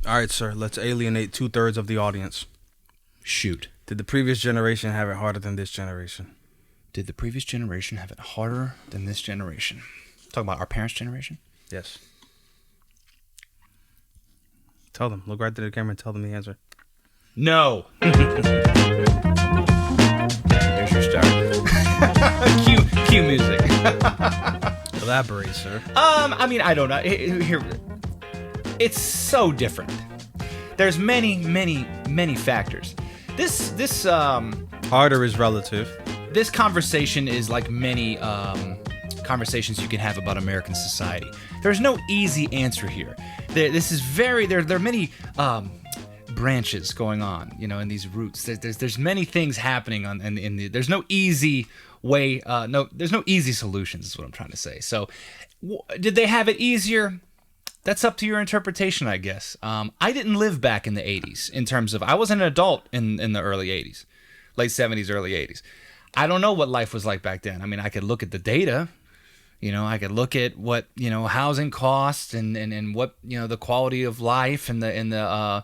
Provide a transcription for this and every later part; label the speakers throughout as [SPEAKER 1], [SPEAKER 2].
[SPEAKER 1] All right, sir. Let's alienate 2/3 of the audience.
[SPEAKER 2] Shoot.
[SPEAKER 1] Did the previous generation have it harder than this generation?
[SPEAKER 2] Did the previous generation have it harder than this generation? Talking about our parents' generation?
[SPEAKER 1] Yes. Tell them. Look right to the camera and tell them the answer.
[SPEAKER 2] No. Here's your start. Cue music.
[SPEAKER 1] Elaborate, sir.
[SPEAKER 2] I mean, I don't know. Here, it's so different. There's many factors. This
[SPEAKER 1] Harder is relative.
[SPEAKER 2] This conversation is like many conversations you can have about American society. There's no easy answer here. There are many branches going on, in these roots. There's many things happening there's no easy way. There's no easy solutions. Is what I'm trying to say. So, did they have it easier? That's up to your interpretation, I guess. I didn't live back in the 80s in terms of I was an adult in the early 80s, late 70s, early 80s. I don't know what life was like back then. I mean, I could look at the data. I could look at what housing costs and what the quality of life and the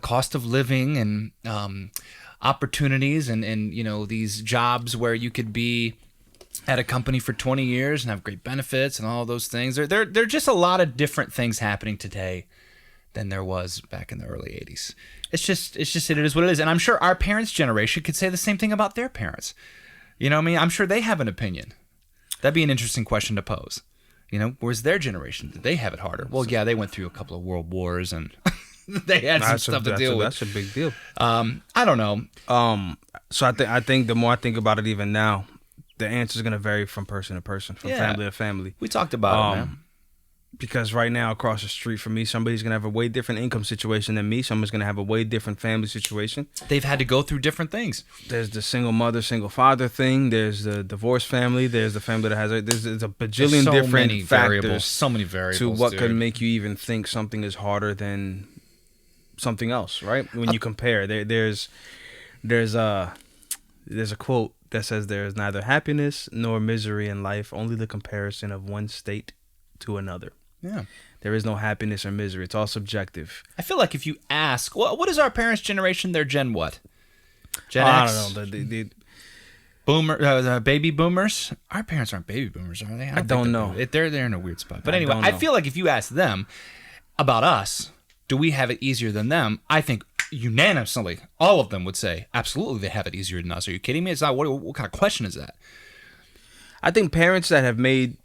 [SPEAKER 2] cost of living and opportunities and these jobs where you could be at a company for 20 years and have great benefits and all those things. There are just a lot of different things happening today than there was back in the early 80s. It is what it is. And I'm sure our parents' generation could say the same thing about their parents. I'm sure they have an opinion. That'd be an interesting question to pose. Where's their generation? Did they have it harder? Well, yeah, they went through a couple of world wars and they had some stuff to deal with.
[SPEAKER 1] That's a big deal.
[SPEAKER 2] I don't know.
[SPEAKER 1] So I think the more I think about it even now, the answer is going to vary from person to person, from family to family.
[SPEAKER 2] We talked about it, man.
[SPEAKER 1] Because right now, across the street from me, somebody's going to have a way different income situation than me. Someone's going to have a way different family situation.
[SPEAKER 2] They've had to go through different things.
[SPEAKER 1] There's the single mother, single father thing. There's the divorced family. There's the family that has... There's a bajillion different factors.
[SPEAKER 2] So many variables,
[SPEAKER 1] to what could make you even think something is harder than something else, right? When you compare. There's a quote that says there is neither happiness nor misery in life, only the comparison of one state to another.
[SPEAKER 2] Yeah.
[SPEAKER 1] There is no happiness or misery. It's all subjective.
[SPEAKER 2] I feel like if you ask, what is our parents' generation? They're Gen what? Gen X?
[SPEAKER 1] I don't know. The
[SPEAKER 2] Boomer, baby boomers? Our parents aren't baby boomers, are they?
[SPEAKER 1] I don't know.
[SPEAKER 2] They're in a weird spot. But anyway, I feel like if you ask them about us, do we have it easier than them? I think unanimously, all of them would say, absolutely, they have it easier than us. Are you kidding me? It's not. What kind of question is that?
[SPEAKER 1] I think parents that have made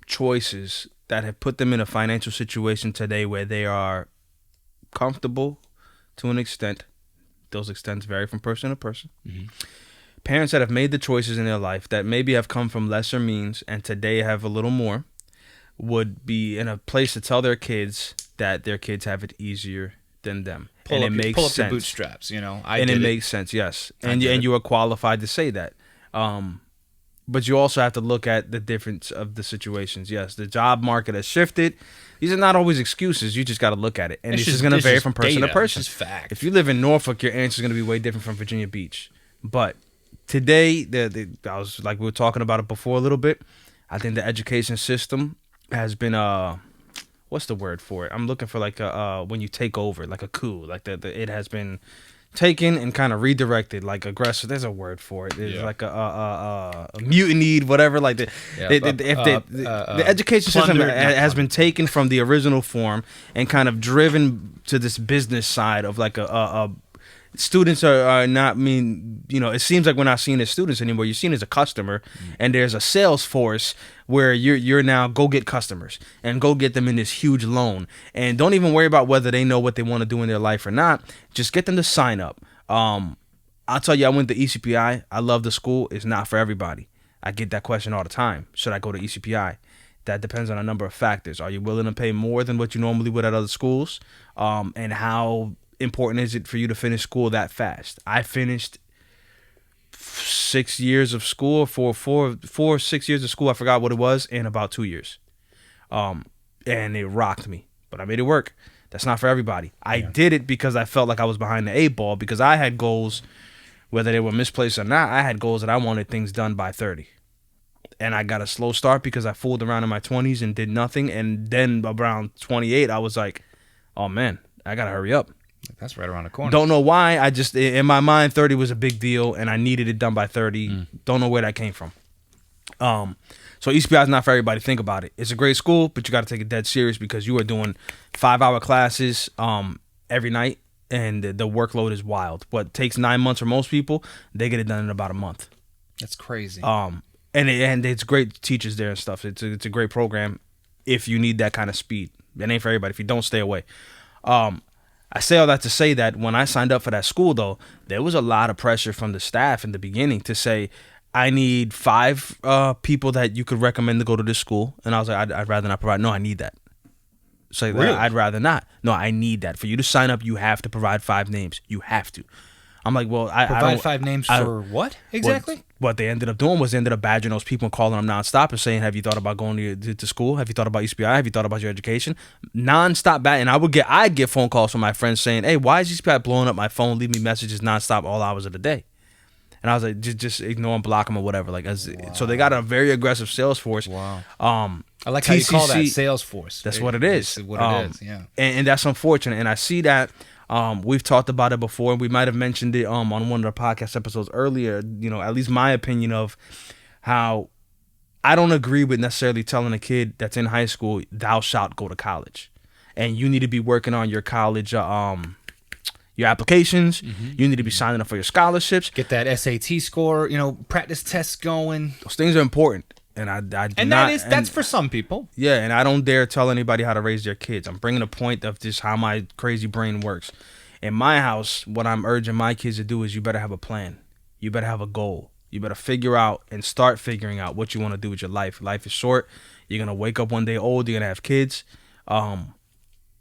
[SPEAKER 1] choices that have put them in a financial situation today where they are comfortable to an extent. Those extents vary from person to person. Mm-hmm. Parents that have made the choices in their life that maybe have come from lesser means and today have a little more would be in a place to tell their kids that their kids have it easier than them.
[SPEAKER 2] Pull up your bootstraps,
[SPEAKER 1] It makes sense, yes. And you are qualified to say that. But you also have to look at the difference of the situations. Yes, the job market has shifted. These are not always excuses. You just got to look at it. And it's just going to vary from person to person.
[SPEAKER 2] It's just fact.
[SPEAKER 1] If you live in Norfolk, your answer is going to be way different from Virginia Beach. But today, I was like we were talking about it before a little bit. I think the education system has been what's the word for it? I'm looking for like when you take over, like a coup. Like it has been taken and kind of redirected, like aggressive. There's a word for it. It's like a mutinied, whatever. Like the education system has been taken from the original form and kind of driven to this business side of like students are not it seems like we're not seen as students anymore. You're seen as a customer, and there's a sales force where you're now go get customers and go get them in this huge loan, and don't even worry about whether they know what they want to do in their life or not. Just get them to sign up. I'll tell you, I went to ECPI. I love the school. It's not for everybody. I get that question all the time. Should I go to ECPI? That depends on a number of factors. Are you willing to pay more than what you normally would at other schools? And how important is it for you to finish school that fast? I finished 6 years of school, 6 years of school, I forgot what it was, in about 2 years. And it rocked me, but I made it work. That's not for everybody. I did it because I felt like I was behind the 8 ball, because I had goals, whether they were misplaced or not. I had goals that I wanted things done by 30. And I got a slow start because I fooled around in my 20s and did nothing. And then around 28, I was like, oh man, I gotta hurry up.
[SPEAKER 2] That's right around the corner.
[SPEAKER 1] Don't know why. I just, in my mind, 30 was a big deal, and I needed it done by 30. Don't know where that came from. So ECPI is not for everybody. Think about it. It's a great school, but you got to take it dead serious because you are doing 5-hour classes every night, and the workload is wild. What takes 9 months for most people, they get it done in about a month.
[SPEAKER 2] That's crazy.
[SPEAKER 1] And it's great teachers there and stuff. It's a great program if you need that kind of speed. It ain't for everybody. If you don't, stay away. I say all that to say that when I signed up for that school, though, there was a lot of pressure from the staff in the beginning to say, I need 5 people that you could recommend to go to this school. And I was like, I'd rather not provide. No, I need that. So really? I'd rather not. No, I need that. For you to sign up, you have to provide 5 names. You have to. I'm like, well, I don't.
[SPEAKER 2] 5 names for what exactly?
[SPEAKER 1] What they ended up doing was they ended up badgering those people and calling them nonstop and saying, have you thought about going to school? Have you thought about ECPI? Have you thought about your education? Nonstop bad. And I'd get phone calls from my friends saying, hey, why is ECPI blowing up my phone, leaving me messages nonstop all hours of the day? And I was like, just ignore them, block them, or whatever. Like, so they got a very aggressive sales force.
[SPEAKER 2] Wow.
[SPEAKER 1] I
[SPEAKER 2] like how you call that sales force.
[SPEAKER 1] That's what it is.
[SPEAKER 2] What it is. Yeah.
[SPEAKER 1] And that's unfortunate. And I see that. We've talked about it before. We might have mentioned it on one of the podcast episodes earlier. You know, at least my opinion of how I don't agree with necessarily telling a kid that's in high school, thou shalt go to college, and you need to be working on your college, your applications. Mm-hmm. You need to be signing up for your scholarships.
[SPEAKER 2] Get that SAT score. You know, practice tests going.
[SPEAKER 1] Those things are important. And
[SPEAKER 2] that's for some people.
[SPEAKER 1] Yeah, and I don't dare tell anybody how to raise their kids. I'm bringing a point of just how my crazy brain works. In my house, what I'm urging my kids to do is you better have a plan. You better have a goal. You better figure out and start figuring out what you want to do with your life. Life is short. You're going to wake up one day old. You're going to have kids.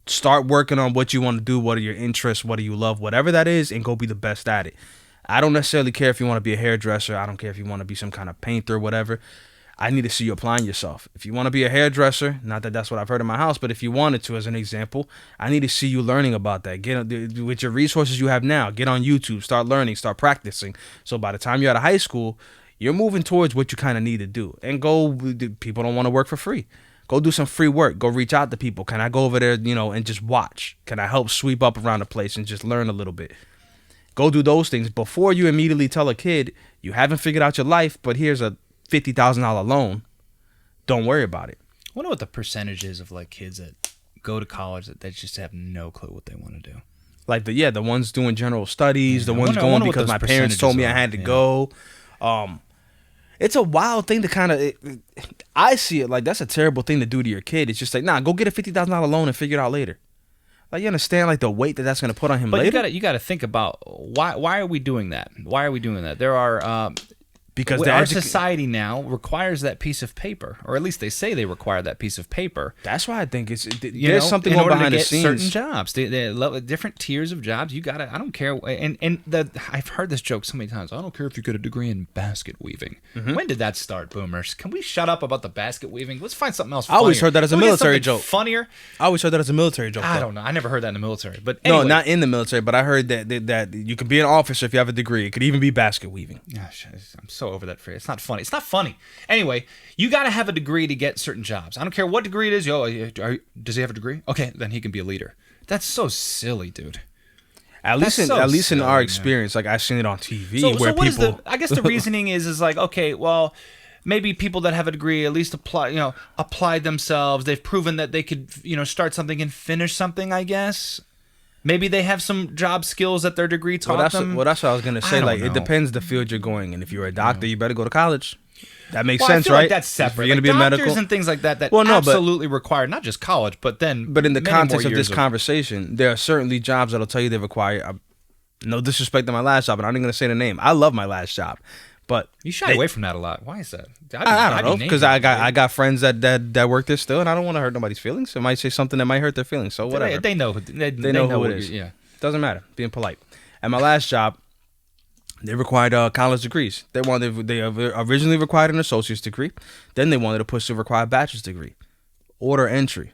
[SPEAKER 1] Start working on what you want to do. What are your interests? What do you love? Whatever that is, and go be the best at it. I don't necessarily care if you want to be a hairdresser. I don't care if you want to be some kind of painter or whatever. I need to see you applying yourself. If you want to be a hairdresser, not that that's what I've heard in my house, but if you wanted to, as an example, I need to see you learning about that. Get with your resources you have now. Get on YouTube, start learning, start practicing. So by the time you're out of high school, you're moving towards what you kind of need to do. And go. People don't want to work for free. Go do some free work. Go reach out to people. Can I go over there, and just watch? Can I help sweep up around the place and just learn a little bit? Go do those things before you immediately tell a kid you haven't figured out your life, but here's a $50,000 loan. Don't worry about it.
[SPEAKER 2] I wonder what the percentage is of like kids that go to college that they just have no clue what they want to do.
[SPEAKER 1] Like the ones doing general studies, the ones going because my parents told me I had to go. It's a wild thing to kind of. I see it like that's a terrible thing to do to your kid. It's just like, nah, go get a $50,000 loan and figure it out later. Like, you understand like the weight that's going to put on him later.
[SPEAKER 2] But you got to think about why are we doing that? Why are we doing that? There are. Because our society now requires that piece of paper, or at least they say they require that piece of paper.
[SPEAKER 1] That's why I think there's something going behind the scenes.
[SPEAKER 2] Certain jobs, different tiers of jobs. You gotta. I don't care. I've heard this joke so many times. I don't care if you get a degree in basket weaving. Mm-hmm. When did that start, boomers? Can we shut up about the basket weaving? Let's find something else. Funnier.
[SPEAKER 1] I always heard that as a military joke.
[SPEAKER 2] Funnier.
[SPEAKER 1] I always heard that as a military joke.
[SPEAKER 2] I don't know. I never heard that in the military. But anyway.
[SPEAKER 1] No, not in the military. But I heard that you can be an officer if you have a degree. It could even be basket weaving.
[SPEAKER 2] Gosh, I'm so over that phrase. It's not funny. It's not funny. Anyway, you got to have a degree to get certain jobs. I don't care what degree it is. Does he have a degree? Okay, then he can be a leader. That's so silly, dude.
[SPEAKER 1] At least in our experience, like I've seen it on TV where people.
[SPEAKER 2] I guess the reasoning is like, okay, well, maybe people that have a degree at least applied themselves. They've proven that they could, start something and finish something. I guess. Maybe they have some job skills that their degree taught them.
[SPEAKER 1] Well, that's what I was going to say. Like, it depends the field you're going in. If you're a doctor, you better go to college. That makes sense, right?
[SPEAKER 2] Like that's separate.
[SPEAKER 1] If you're going to be a medical
[SPEAKER 2] doctors and things like that absolutely require not just college, but then.
[SPEAKER 1] But in the context of this conversation, there are certainly jobs that'll tell you they require. No disrespect to my last job, and I'm not going to say the name. I love my last job. But
[SPEAKER 2] you shy away from that a lot. Why is that?
[SPEAKER 1] I don't know, because I got friends that work there still, and I don't want to hurt nobody's feelings. I might say something that might hurt their feelings, so whatever.
[SPEAKER 2] They know. They know who it is. Yeah,
[SPEAKER 1] doesn't matter. Being polite. At my last job, they required college degrees. They originally required an associate's degree. Then they wanted to push to require a bachelor's degree. Order entry.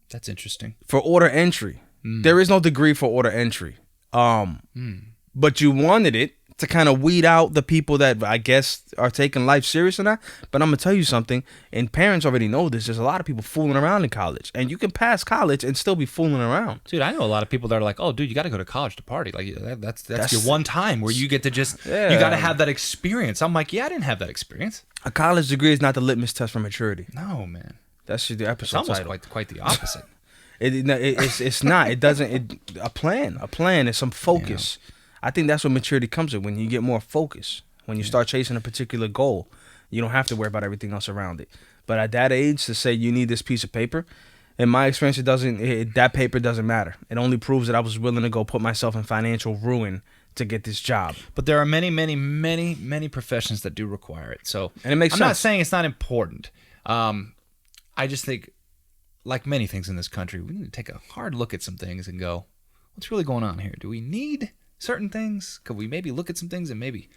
[SPEAKER 2] That's interesting.
[SPEAKER 1] For order entry, there is no degree for order entry. But you wanted it to kind of weed out the people that I guess are taking life serious or not. But I'm gonna tell you something, and parents already know this. There's a lot of people fooling around in college, and you can pass college and still be fooling around.
[SPEAKER 2] Dude, I know a lot of people that are like, "Oh, dude, you got to go to college to party. Like that's your one time where you get to just you got to have that experience." I'm like, "Yeah, I didn't have that experience."
[SPEAKER 1] A college degree is not the litmus test for maturity.
[SPEAKER 2] No, man.
[SPEAKER 1] That's the episode
[SPEAKER 2] It's almost
[SPEAKER 1] title.
[SPEAKER 2] quite the opposite.
[SPEAKER 1] It's not. It doesn't. A plan is some focus. Yeah. I think that's what maturity comes with, when you get more focus. When you start chasing a particular goal, you don't have to worry about everything else around it. But at that age, to say you need this piece of paper, in my experience, that paper doesn't matter. It only proves that I was willing to go put myself in financial ruin to get this job.
[SPEAKER 2] But there are many professions that do require it. So,
[SPEAKER 1] and it makes sense.
[SPEAKER 2] I'm not saying it's not important. I just think, like many things in this country, we need to take a hard look at some things and go, what's really going on here? Do we need certain things? Could we maybe look at some things and maybe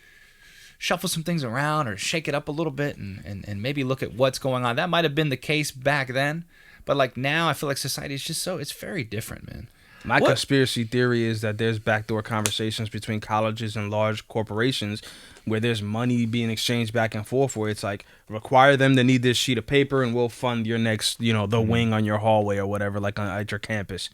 [SPEAKER 2] shuffle some things around or shake it up a little bit and maybe look at what's going on? That might have been the case back then, but like now I feel like society is just it's very different, man.
[SPEAKER 1] My conspiracy theory is that there's backdoor conversations between colleges and large corporations where there's money being exchanged back and forth, where it's like, require them to need this sheet of paper and we'll fund your next, the wing on your hallway or whatever, like at your campus.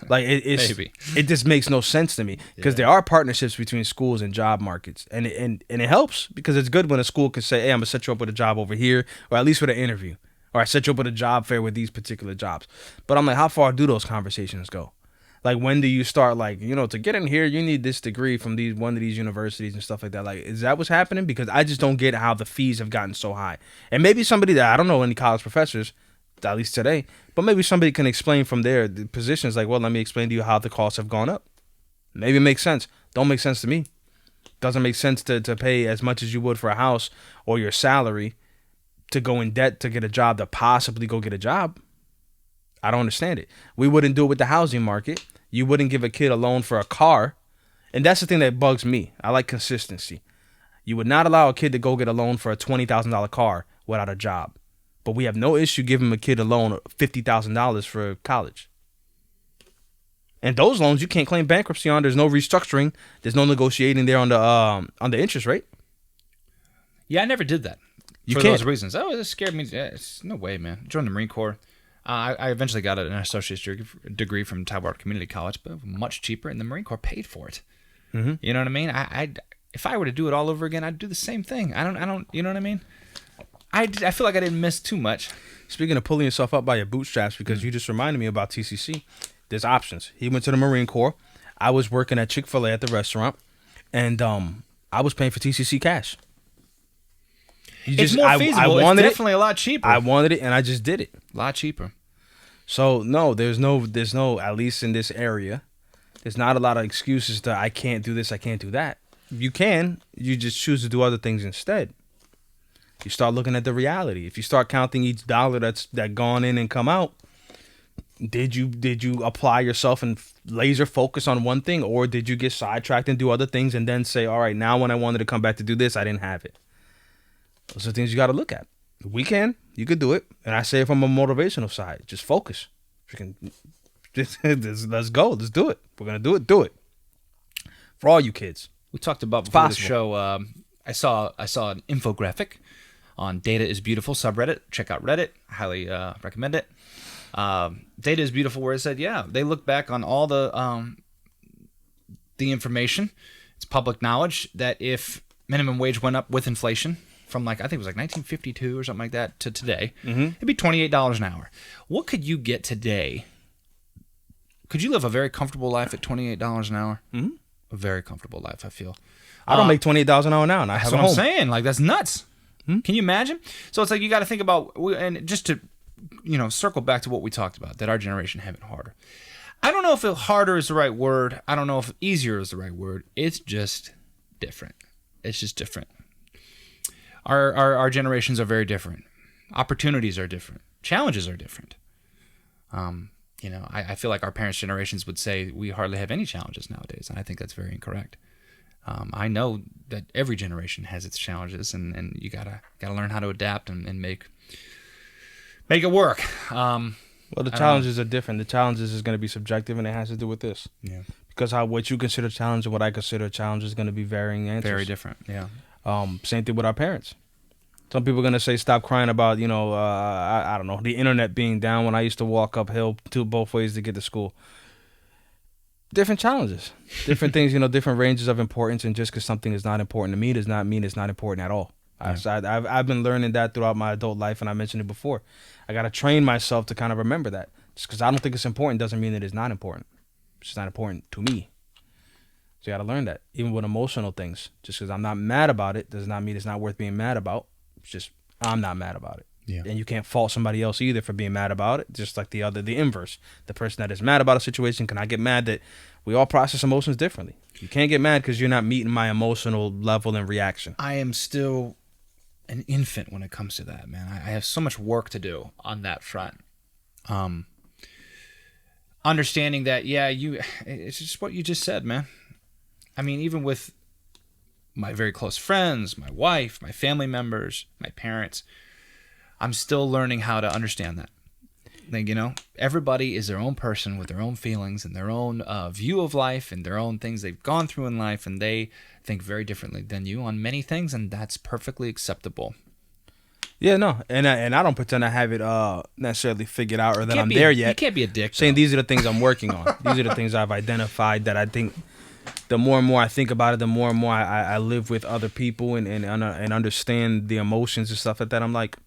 [SPEAKER 1] Like it just makes no sense to me, because there are partnerships between schools and job markets, and it helps, because it's good when a school can say, hey, I'm gonna set you up with a job over here, or at least with an interview, or I set you up with a job fair with these particular jobs. But I'm like, how far do those conversations go? Like, when do you start, like, to get in here, you need this degree from one of these universities and stuff like that? Like, is that what's happening? Because I just don't get how the fees have gotten so high. And maybe somebody that, I don't know any college professors, at least today, but maybe somebody can explain from their positions, like, well, let me explain to you how the costs have gone up. Maybe it makes sense. Don't make sense to me. Doesn't make sense to pay as much as you would for a house or your salary to go in debt to get a job, to possibly go get a job. I don't understand it. We wouldn't do it with the housing market. You wouldn't give a kid a loan for a car. And that's the thing that bugs me. I like consistency. You would not allow a kid to go get a loan for a $20,000 car without a job. But we have no issue giving a kid a loan of $50,000 for college. And those loans you can't claim bankruptcy on. There's no restructuring. There's no negotiating there on the interest rate.
[SPEAKER 2] Yeah, I never did that.
[SPEAKER 1] You
[SPEAKER 2] for
[SPEAKER 1] can't.
[SPEAKER 2] Those reasons. Oh, this scared me. Yeah, no way, man. Joined the Marine Corps. I eventually got an associate's degree from Tidewater Community College, but much cheaper, and the Marine Corps paid for it. Mm-hmm. You know what I mean? If I were to do it all over again, I'd do the same thing. I don't. You know what I mean? I feel like I didn't miss too much.
[SPEAKER 1] Speaking of pulling yourself up by your bootstraps, because you just reminded me about TCC. There's options. He went to the Marine Corps. I was working at Chick-fil-A at the restaurant, and I was paying for TCC cash.
[SPEAKER 2] It's more feasible. It's definitely a lot cheaper.
[SPEAKER 1] I wanted it, and I just did it.
[SPEAKER 2] A lot cheaper.
[SPEAKER 1] So no, there's no, at least in this area, there's not a lot of excuses to I can't do this, I can't do that. You can, you just choose to do other things instead. You start looking at the reality. If you start counting each dollar that's gone in and come out, did you apply yourself and laser focus on one thing, or did you get sidetracked and do other things and then say, all right, now when I wanted to come back to do this, I didn't have it. Those are things you got to look at. You could do it. And I say it from a motivational side, just focus. Let's go. Let's do it. We're going to do it. For all you kids.
[SPEAKER 2] We talked about before the show, I saw an infographic on Data is Beautiful subreddit. Check out Reddit. Highly recommend it. Data is Beautiful, where it said, they look back on all the information. It's public knowledge that if minimum wage went up with inflation from I think it was 1952 or something like that to today, it'd be $28 an hour. What could you get today? Could you live a very comfortable life at $28 an hour? Mm-hmm. A very comfortable life, I feel.
[SPEAKER 1] I don't make $28 an hour now, and I have a home.
[SPEAKER 2] That's what I'm saying. That's nuts. Can you imagine? So it's you got to think about, and just to circle back to what we talked about, that our generation have it harder. I don't know if harder is the right word. I don't know if easier is the right word. It's just different. It's just different. Our generations are very different. Opportunities are different. Challenges are different. I feel like our parents' generations would say we hardly have any challenges nowadays, and I think that's very incorrect. I know that every generation has its challenges, and you gotta learn how to adapt and make it work.
[SPEAKER 1] Well, the challenges are different. The challenges is going to be subjective, and it has to do with this.
[SPEAKER 2] Yeah.
[SPEAKER 1] because what you consider a challenge and what I consider a challenge is going to be varying answers.
[SPEAKER 2] Very different. Yeah.
[SPEAKER 1] Same thing with our parents. Some people are going to say, stop crying about, I don't know, the internet being down when I used to walk uphill both ways to get to school. Different challenges, different things, different ranges of importance. And just because something is not important to me does not mean it's not important at all. Yeah. I've been learning that throughout my adult life, and I mentioned it before. I got to train myself to kind of remember that. Just because I don't think it's important doesn't mean that it's not important. It's just not important to me. So you got to learn that. Even with emotional things. Just because I'm not mad about it does not mean it's not worth being mad about. It's just I'm not mad about it.
[SPEAKER 2] Yeah.
[SPEAKER 1] And you can't fault somebody else either for being mad about it. Just like the inverse. The person that is mad about a situation cannot get mad that we all process emotions differently. You can't get mad because you're not meeting my emotional level and reaction.
[SPEAKER 2] I am still an infant when it comes to that, man. I have so much work to do on that front. Understanding that, it's just what you just said, man. I mean, even with my very close friends, my wife, my family members, my parents, I'm still learning how to understand that. Like, everybody is their own person with their own feelings and their own view of life and their own things they've gone through in life, and they think very differently than you on many things, and that's perfectly acceptable.
[SPEAKER 1] Yeah, no, and I don't pretend I have it necessarily figured out or that I'm there yet.
[SPEAKER 2] You can't be a dick.
[SPEAKER 1] Saying these are the things I'm working on. These are the things I've identified that I think the more and more I think about it, the more and more I live with other people and understand the emotions and stuff like that. I'm like,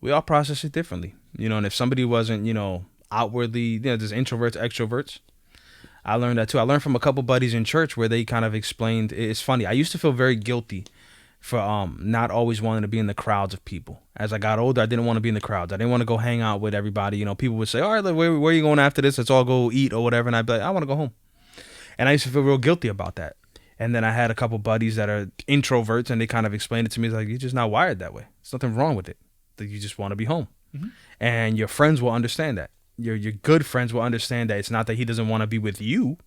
[SPEAKER 1] we all process it differently, and if somebody wasn't, outwardly, there's introverts, extroverts. I learned that too. I learned from a couple buddies in church where they kind of explained, it's funny. I used to feel very guilty for not always wanting to be in the crowds of people. As I got older, I didn't want to be in the crowds. I didn't want to go hang out with everybody. People would say, all right, where are you going after this? Let's all go eat or whatever. And I'd be like, I want to go home. And I used to feel real guilty about that. And then I had a couple buddies that are introverts, and they kind of explained it to me. It's like, you're just not wired that way. There's nothing wrong with it. You just want to be home. Mm-hmm. And your friends will understand that. Your good friends will understand that it's not that he doesn't want to be with you.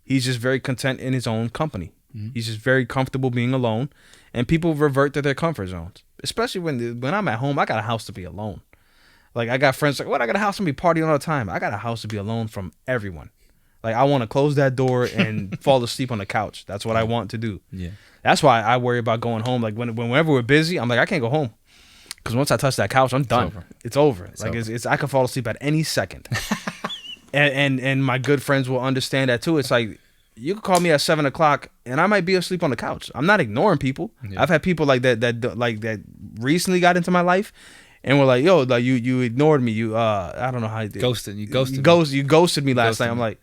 [SPEAKER 1] He's just very content in his own company. Mm-hmm. He's just very comfortable being alone. And people revert to their comfort zones. Especially when I'm at home, I got a house to be alone. Like, I got friends like, what? I got a house to be partying all the time. I got a house to be alone from everyone. Like, I want to close that door and fall asleep on the couch. That's what I want to do.
[SPEAKER 2] Yeah.
[SPEAKER 1] That's why I worry about going home. Like, whenever we're busy, I'm like, I can't go home. Because once I touch that couch, I'm done. It's over. It's I can fall asleep at any second. and my good friends will understand that too. It's like, you can call me at 7 o'clock and I might be asleep on the couch. I'm not ignoring people. Yeah. I've had people like that recently got into my life and were like, yo, like you ignored me. You I don't know how you did.
[SPEAKER 2] You
[SPEAKER 1] ghosted me last night. I'm like,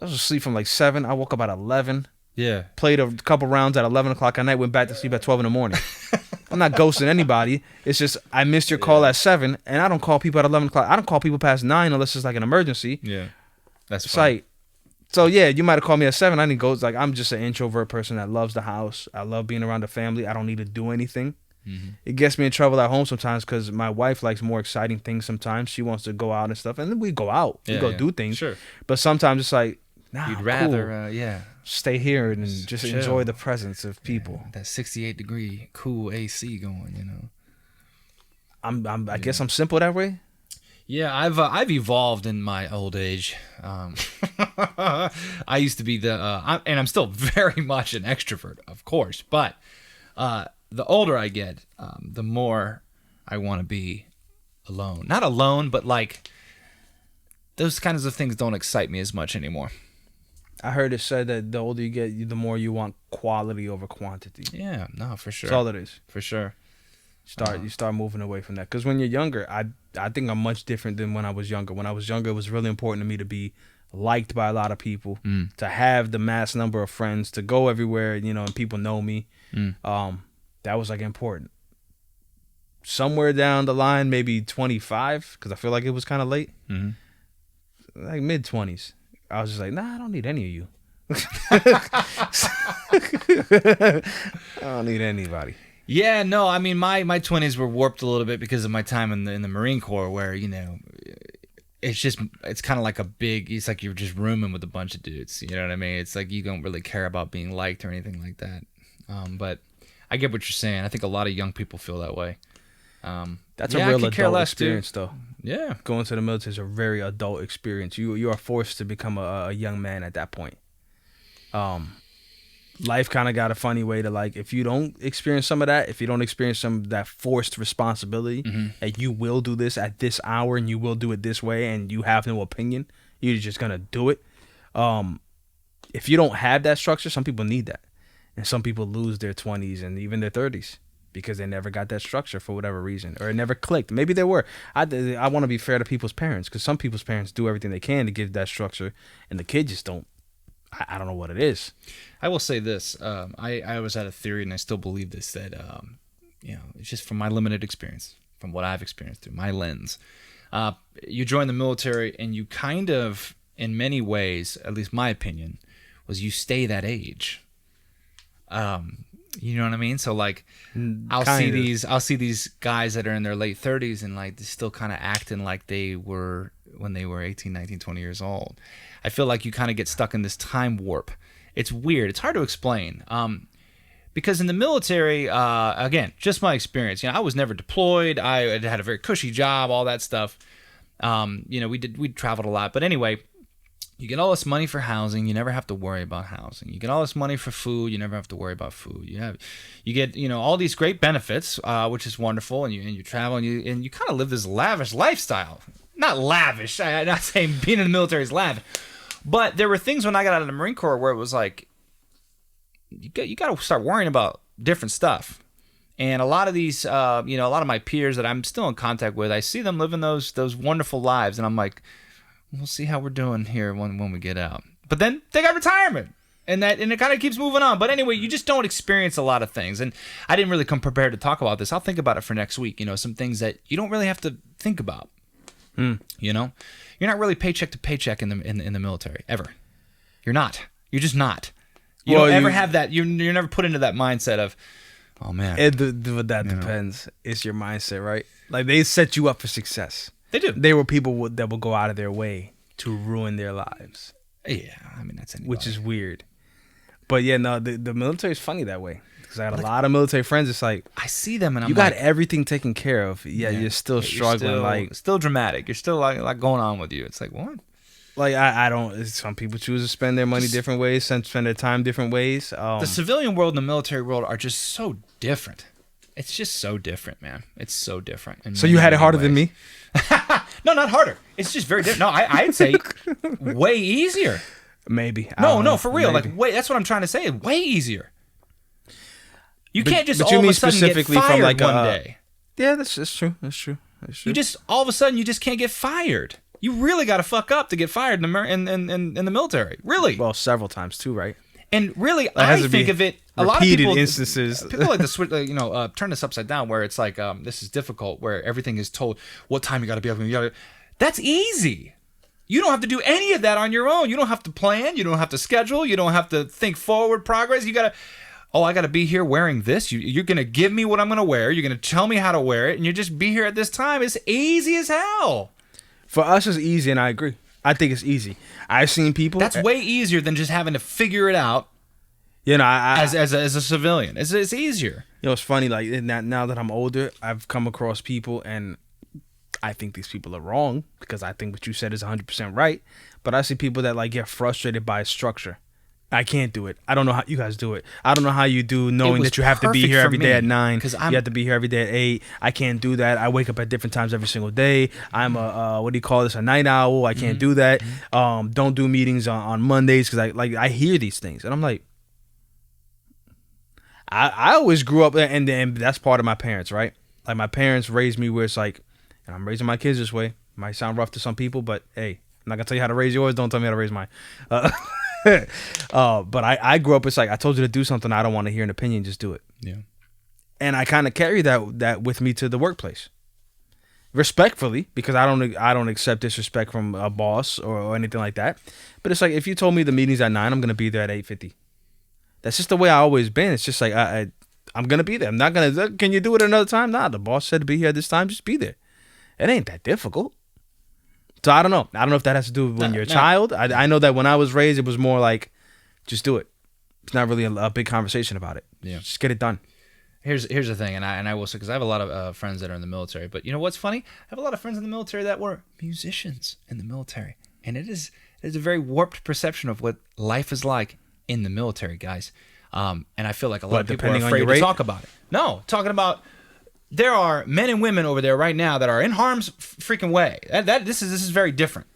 [SPEAKER 1] I was asleep from like 7. I woke up at 11.
[SPEAKER 2] Yeah.
[SPEAKER 1] Played a couple rounds at 11 o'clock at night, went back to sleep at 12 in the morning. I'm not ghosting anybody. It's just I missed your call at 7, and I don't call people at 11 o'clock. I don't call people past 9 unless it's like an emergency.
[SPEAKER 2] Yeah. That's
[SPEAKER 1] it's fine. Like, so yeah, you might have called me at 7. I didn't go. It's like, I'm just an introvert person that loves the house. I love being around the family. I don't need to do anything. Mm-hmm. It gets me in trouble at home sometimes because my wife likes more exciting things sometimes. She wants to go out and stuff, and then we go out. We go do things.
[SPEAKER 2] Sure.
[SPEAKER 1] But sometimes it's like, nah,
[SPEAKER 2] you'd rather,
[SPEAKER 1] stay here and just chill. Enjoy the presence of people.
[SPEAKER 2] That 68-degree cool AC going,
[SPEAKER 1] I guess I'm simple that way.
[SPEAKER 2] Yeah, I've evolved in my old age. I used to be and I'm still very much an extrovert, of course. But the older I get, the more I want to be alone. Not alone, but like those kinds of things don't excite me as much anymore.
[SPEAKER 1] I heard it said that the older you get, the more you want quality over quantity.
[SPEAKER 2] Yeah, no, for sure.
[SPEAKER 1] That's all it is.
[SPEAKER 2] For sure.
[SPEAKER 1] You start moving away from that. Because when you're younger, I think I'm much different than when I was younger. When I was younger, it was really important to me to be liked by a lot of people, to have the mass number of friends, to go everywhere, and people know me. That was like important. Somewhere down the line, maybe 25, because I feel like it was kind of late. Mm-hmm. Like mid-20s. I was just like, nah, I don't need any of you. I don't need anybody.
[SPEAKER 2] Yeah, no, I mean, my 20s were warped a little bit because of my time in the Marine Corps, where it's kind of like it's like you're just rooming with a bunch of dudes. You know what I mean? It's like you don't really care about being liked or anything like that. But I get what you're saying. I think a lot of young people feel that way.
[SPEAKER 1] That's
[SPEAKER 2] yeah,
[SPEAKER 1] a real
[SPEAKER 2] I could care
[SPEAKER 1] adult
[SPEAKER 2] less,
[SPEAKER 1] experience,
[SPEAKER 2] dude.
[SPEAKER 1] though.
[SPEAKER 2] Yeah.
[SPEAKER 1] Going to the military is a very adult experience. You are forced to become a young man at that point. Life kind of got a funny way to, like, if you don't experience some of that, if you don't experience some of that forced responsibility, that you will do this at this hour and you will do it this way and you have no opinion, you're just gonna do it. If you don't have that structure, some people need that, and some people lose their 20s and even their 30s because they never got that structure for whatever reason, or it never clicked. Maybe they were. I want to be fair to people's parents, because some people's parents do everything they can to give that structure, and the kids just don't. I don't know what it is.
[SPEAKER 2] I will say this. I always had a theory, and I still believe this, that, it's just from my limited experience, from what I've experienced through my lens. You join the military, and you kind of, in many ways, at least my opinion, was you stay that age. You know what I mean? So, like, I'll see these guys that are in their late 30s and, like, they're still kind of acting like they were when they were 18, 19, 20 years old. I feel like you kind of get stuck in this time warp. It's weird. It's hard to explain. Because in the military, again, just my experience. I was never deployed. I had a very cushy job, all that stuff. We traveled a lot. But anyway, you get all this money for housing. You never have to worry about housing. You get all this money for food. You never have to worry about food. You get all these great benefits, which is wonderful. And you travel and you kind of live this lavish lifestyle. Not lavish. I'm not saying being in the military is lavish. But there were things when I got out of the Marine Corps where it was like, you got to start worrying about different stuff. And a lot of these, a lot of my peers that I'm still in contact with, I see them living those wonderful lives, and I'm like, we'll see how we're doing here when we get out. But then they got retirement, and it kind of keeps moving on. But anyway, you just don't experience a lot of things. And I didn't really come prepared to talk about this. I'll think about it for next week. Some things that you don't really have to think about. You're not really paycheck to paycheck in the military ever. You're not. You're just not. You don't ever have that. You're never put into that mindset of, oh man.
[SPEAKER 1] That depends. It's your mindset, right? Like, they set you up for success.
[SPEAKER 2] They do.
[SPEAKER 1] They were people that will go out of their way to ruin their lives.
[SPEAKER 2] Yeah, I mean, that's anybody.
[SPEAKER 1] Which is weird. But yeah, no, the military is funny that way. Because I got a lot of military friends. It's like,
[SPEAKER 2] I see them and I'm
[SPEAKER 1] you got everything taken care of. Yeah, you're still struggling.
[SPEAKER 2] You're still dramatic. You're still like going on with you. It's like, what?
[SPEAKER 1] Like, I don't. Some people choose to spend their money different ways. Some spend their time different ways.
[SPEAKER 2] The civilian world and the military world are just so different. It's just so different, man. It's so different.
[SPEAKER 1] So you had it harder than me?
[SPEAKER 2] No, not harder. It's just very different. No, I'd say way easier.
[SPEAKER 1] Maybe.
[SPEAKER 2] No, for real. Maybe. Like, that's what I'm trying to say. Way easier. You can't just all of a sudden get fired one day.
[SPEAKER 1] Yeah, that's true. That's true.
[SPEAKER 2] You just all of a sudden you just can't get fired. You really got to fuck up to get fired in the military. Really.
[SPEAKER 1] Well, several times too, right?
[SPEAKER 2] And really, I think of it. A lot of people
[SPEAKER 1] instances.
[SPEAKER 2] People like to switch, turn this upside down, where it's like this is difficult, where everything is told what time you got to be up. That's easy. You don't have to do any of that on your own. You don't have to plan. You don't have to schedule. You don't have to think forward progress. You got to. Oh, I got to be here wearing this. You're going to give me what I'm going to wear. You're going to tell me how to wear it. And you just be here at this time. It's easy as hell.
[SPEAKER 1] For us, it's easy, and I agree. I think it's easy. I've seen people.
[SPEAKER 2] That's way easier than just having to figure it out. As a civilian. It's easier.
[SPEAKER 1] It's funny. Like, now that I'm older, I've come across people, and I think these people are wrong, because I think what you said is 100% right. But I see people that, like, get frustrated by structure. I can't do it. I don't know how you guys do it. I don't know how you do, knowing that you have to be here every day at 9. You have to be here every day at 8. I can't do that. I wake up at different times every single day. I'm a night owl. I can't do that. Don't do meetings on Mondays, because I hear these things, and I'm like, I always grew up, and that's part of my parents, right? Like, my parents raised me where it's like, and I'm raising my kids this way. Might sound rough to some people, but hey, I'm not gonna tell you how to raise yours. Don't tell me how to raise mine. But I grew up, it's like, I told you to do something, I don't want to hear an opinion, just do it.
[SPEAKER 2] Yeah.
[SPEAKER 1] And I kind of carry that with me to the workplace, respectfully, because I don't accept disrespect from a boss or anything like that. But it's like, if you told me the meeting's at 9, I'm gonna be there at 8:50. That's just the way I always been. It's just like, I'm gonna be there. I'm not gonna. Can you do it another time? Nah, the boss said to be here this time. Just be there. It ain't that difficult. So I don't know. I don't know if that has to do with when you're a child. I know that when I was raised, it was more like, just do it. It's not really a big conversation about it.
[SPEAKER 2] Yeah.
[SPEAKER 1] Just get it done.
[SPEAKER 2] Here's the thing, and I will say, because I have a lot of friends that are in the military. But you know what's funny? I have a lot of friends in the military that were musicians in the military, and it is a very warped perception of what life is like in the military, guys. And I feel like a lot of people are afraid to talk about it. No, talking about there are men and women over there right now that are in harm's freaking way. This is very different.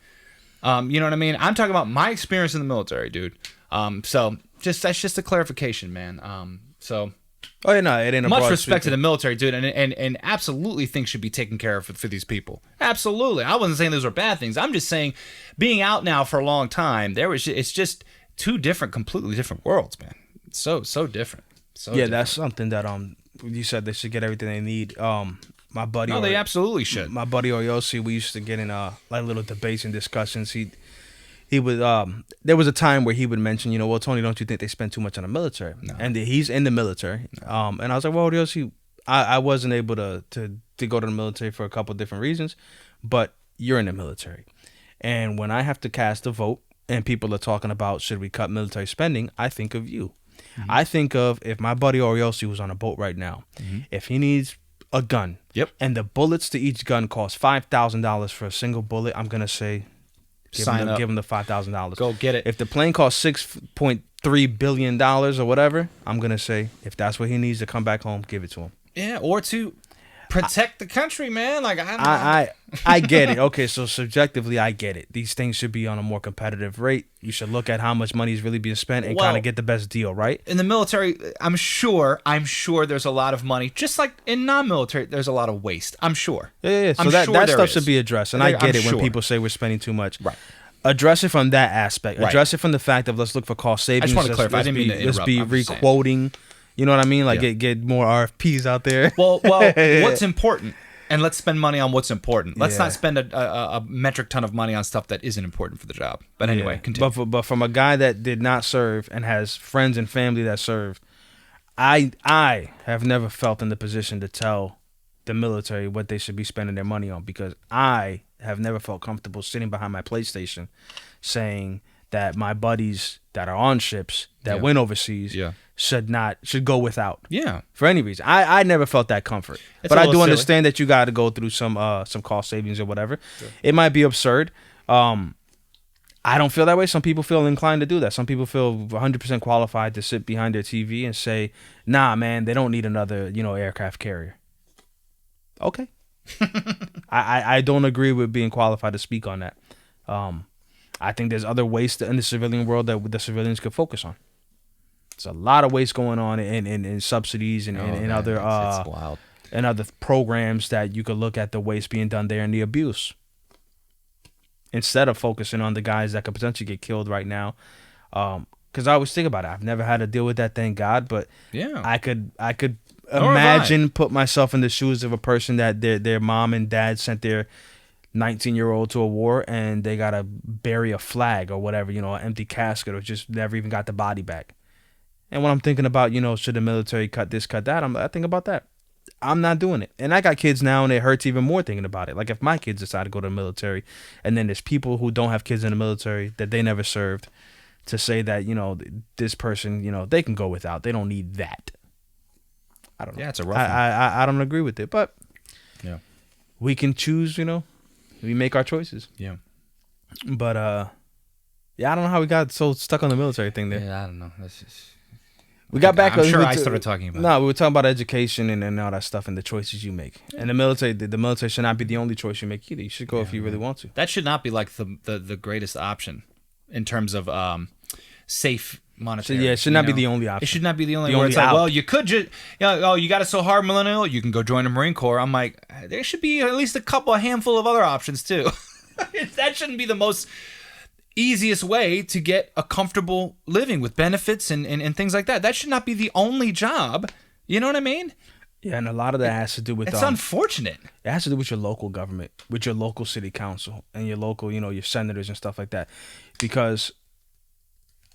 [SPEAKER 2] You know what I mean? I'm talking about my experience in the military, dude. So that's just a clarification, man. So.
[SPEAKER 1] Oh, yeah, no, it ain't a
[SPEAKER 2] much respect to the military, dude, and absolutely things should be taken care of for these people. Absolutely. I wasn't saying those were bad things. I'm just saying being out now for a long time, it's just two completely different worlds, man. So different. So different.
[SPEAKER 1] That's something that you said they should get everything they need. My buddy.
[SPEAKER 2] No, they absolutely should.
[SPEAKER 1] My buddy Oyosi, we used to get in like little debates and discussions. He would there was a time where he would mention, well, Tony, don't you think they spend too much on the military? No. And he's in the military. No. And I was like, well, I wasn't able to go to the military for a couple of different reasons, but you're in the military. And when I have to cast a vote and people are talking about should we cut military spending, I think of you. Mm-hmm. I think of if my buddy Oriosi was on a boat right now, if he needs a gun, and the bullets to each gun cost $5,000 for a single bullet, I'm going to say, give him the $5,000.
[SPEAKER 2] Go get it.
[SPEAKER 1] If the plane costs $6.3 billion or whatever, I'm going to say, if that's what he needs to come back home, give it to him.
[SPEAKER 2] Yeah, or to protect the country, man. Like
[SPEAKER 1] I get it. Okay, so subjectively, I get it. These things should be on a more competitive rate. You should look at how much money is really being spent and kind of get the best deal, right?
[SPEAKER 2] In the military, I'm sure there's a lot of money. Just like in non-military, there's a lot of waste. I'm sure.
[SPEAKER 1] Yeah. So that stuff should be addressed. And I get it when people say we're spending too much.
[SPEAKER 2] Right.
[SPEAKER 1] Address it from that aspect. Right. Address it from the fact of let's look for cost savings.
[SPEAKER 2] I just want to clarify. I didn't mean to interrupt.
[SPEAKER 1] Let's be re-quoting. You know what I mean? Like get more RFPs out there.
[SPEAKER 2] Well, what's important? And let's spend money on what's important. Let's not spend a metric ton of money on stuff that isn't important for the job. But anyway, continue.
[SPEAKER 1] But from a guy that did not serve and has friends and family that served, I have never felt in the position to tell the military what they should be spending their money on, because I have never felt comfortable sitting behind my PlayStation saying that my buddies that are on ships that went overseas should go without. Yeah. For any reason. I never felt that comfort. But I do understand that you got to go through some cost savings or whatever. Sure. It might be absurd. I don't feel that way. Some people feel inclined to do that. Some people feel 100% qualified to sit behind their TV and say, nah, man, they don't need another, aircraft carrier. Okay. I don't agree with being qualified to speak on that. I think there's other waste in the civilian world that the civilians could focus on. There's a lot of waste going on in subsidies and other
[SPEAKER 2] it's wild.
[SPEAKER 1] And other programs that you could look at the waste being done there and the abuse, instead of focusing on the guys that could potentially get killed right now. Because I always think about it. I've never had to deal with that, thank God. But I could imagine, put myself in the shoes of a person that their mom and dad sent their 19-year-old to a war and they gotta bury a flag or whatever, an empty casket, or just never even got the body back. And when I'm thinking about, should the military cut this, cut that, I think about that. I'm not doing it. And I got kids now, and it hurts even more thinking about it. Like if my kids decide to go to the military, and then there's people who don't have kids in the military that they never served, to say that, this person, they can go without. They don't need that. I don't know.
[SPEAKER 2] Yeah, it's a rough one.
[SPEAKER 1] I don't agree with it, but we can choose, we make our choices. Yeah. But, I don't know how we got so stuck on the military thing there.
[SPEAKER 2] Yeah, I don't know. That's just...
[SPEAKER 1] We got back.
[SPEAKER 2] I'm sure I started talking about.
[SPEAKER 1] No, we were talking about education and all that stuff and the choices you make. And the military should not be the only choice you make either. You should go if you really want to.
[SPEAKER 2] That should not be like the greatest option in terms of safe monetary.
[SPEAKER 1] So, it should not be the only option.
[SPEAKER 2] It should not be the only where it's like, well, you could just, you got it so hard, millennial, you can go join the Marine Corps. I'm like, there should be at least a handful of other options too. That shouldn't be the most easiest way to get a comfortable living with benefits and things like that. That should not be the only job. You know what I mean?
[SPEAKER 1] Yeah, and a lot of that has to do with...
[SPEAKER 2] It's unfortunate.
[SPEAKER 1] It has to do with your local government, with your local city council, and your local, your senators and stuff like that. Because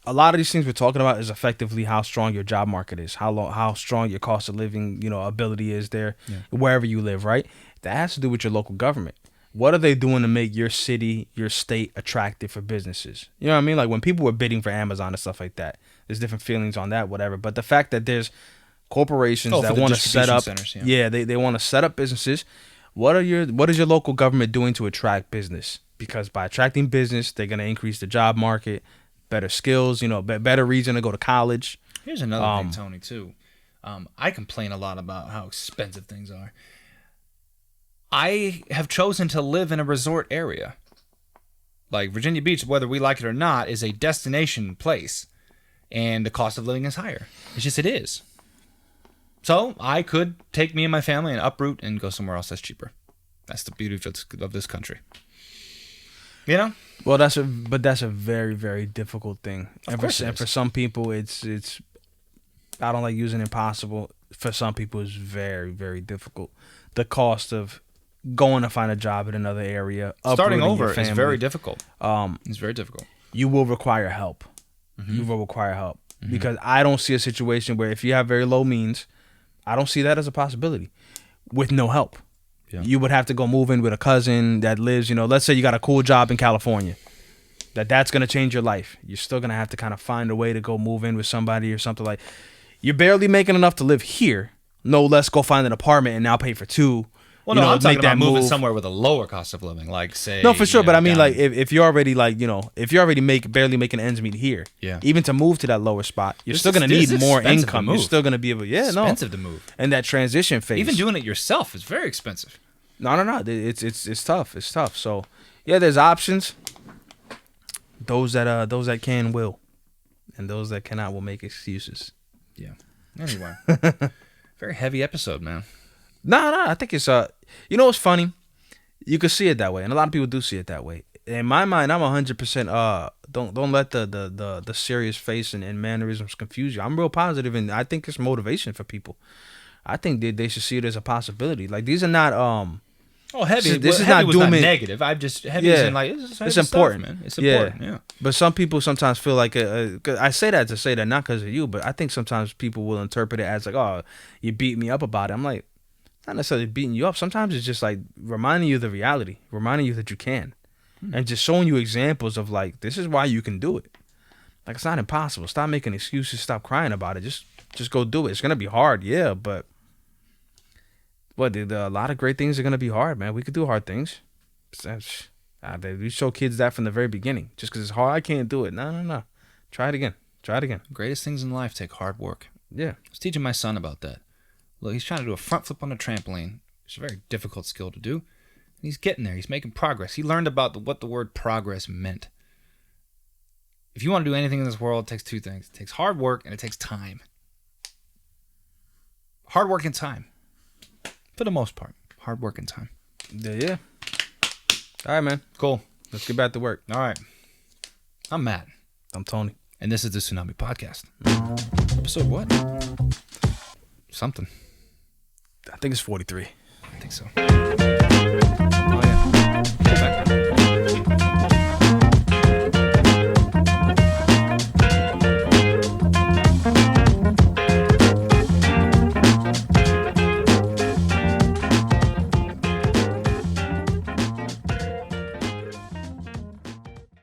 [SPEAKER 1] a lot of these things we're talking about is effectively how strong your job market is, how strong your cost of living, ability is there, wherever you live, right? That has to do with your local government. What are they doing to make your city, your state attractive for businesses? You know what I mean? Like when people were bidding for Amazon and stuff like that, there's different feelings on that, whatever. But the fact that there's corporations
[SPEAKER 2] for
[SPEAKER 1] that
[SPEAKER 2] the
[SPEAKER 1] want to set up.
[SPEAKER 2] distribution centers, yeah.
[SPEAKER 1] They want to set up businesses. What is your local government doing to attract business? Because by attracting business, they're going to increase the job market, better skills, better reason to go to college.
[SPEAKER 2] Here's another thing, Tony, too. I complain a lot about how expensive things are. I have chosen to live in a resort area. Like Virginia Beach, whether we like it or not, is a destination place. And the cost of living is higher. It is. So I could take me and my family and uproot and go somewhere else that's cheaper. That's the beauty of this country.
[SPEAKER 1] Well, that's a very, very difficult thing.
[SPEAKER 2] Of course it is.
[SPEAKER 1] For some people, it's I don't like using impossible. For some people, it's very, very difficult. The cost of going to find a job in another area,
[SPEAKER 2] starting over,
[SPEAKER 1] is
[SPEAKER 2] very difficult. It's very difficult.
[SPEAKER 1] You will require help. Mm-hmm. You will require help because I don't see a situation where if you have very low means, I don't see that as a possibility with no help. Yeah. You would have to go move in with a cousin that lives, let's say you got a cool job in California. That's going to change your life. You're still going to have to kind of find a way to go move in with somebody or something like. You're barely making enough to live here. No, let's go find an apartment and now pay for two.
[SPEAKER 2] Well, no, I'm talking about moving somewhere with a lower cost of living, like say.
[SPEAKER 1] No, for sure, but I mean, like if you're already if you're already barely making ends meet here, even to move to that lower spot, you're still gonna need more income. You're still gonna be able,
[SPEAKER 2] expensive to move.
[SPEAKER 1] And that transition phase,
[SPEAKER 2] even doing it yourself is very expensive.
[SPEAKER 1] No, it's tough. It's tough. So yeah, there's options. Those that can will, and those that cannot will make excuses.
[SPEAKER 2] Yeah. Anyway, very heavy episode, man.
[SPEAKER 1] No, I think it's what's funny? You could see it that way, and a lot of people do see it that way. In my mind, I'm 100%. Don't let the serious face and mannerisms confuse you. I'm real positive, and I think it's motivation for people. I think they should see it as a possibility. Like these are not
[SPEAKER 2] heavy. This is not doom and negative. I'm just heavy as in like
[SPEAKER 1] it's important,
[SPEAKER 2] stuff, man. It's important. Yeah.
[SPEAKER 1] But some people sometimes feel like I say that to say that not because of you, but I think sometimes people will interpret it as like, oh, you beat me up about it. I'm like. Not necessarily beating you up. Sometimes it's just like reminding you of the reality, reminding you that you can, and just showing you examples of like this is why you can do it. Like it's not impossible. Stop making excuses. Stop crying about it. Just go do it. It's gonna be hard, yeah, but a lot of great things are gonna be hard, man. We could do hard things. We show kids that from the very beginning. Just because it's hard, I can't do it. No. Try it again.
[SPEAKER 2] Greatest things in life take hard work.
[SPEAKER 1] Yeah.
[SPEAKER 2] I was teaching my son about that. Look, he's trying to do a front flip on a trampoline. It's a very difficult skill to do. And he's getting there. He's making progress. He learned about what the word progress meant. If you want to do anything in this world, it takes two things. It takes hard work and it takes time. Hard work and time. For the most part. Hard work and time.
[SPEAKER 1] Yeah. All right, man.
[SPEAKER 2] Cool.
[SPEAKER 1] Let's get back to work.
[SPEAKER 2] All right. I'm Matt.
[SPEAKER 1] I'm Tony.
[SPEAKER 2] And this is the Tsunami Podcast. Episode what? Something.
[SPEAKER 1] I think it's 43.
[SPEAKER 2] I think so.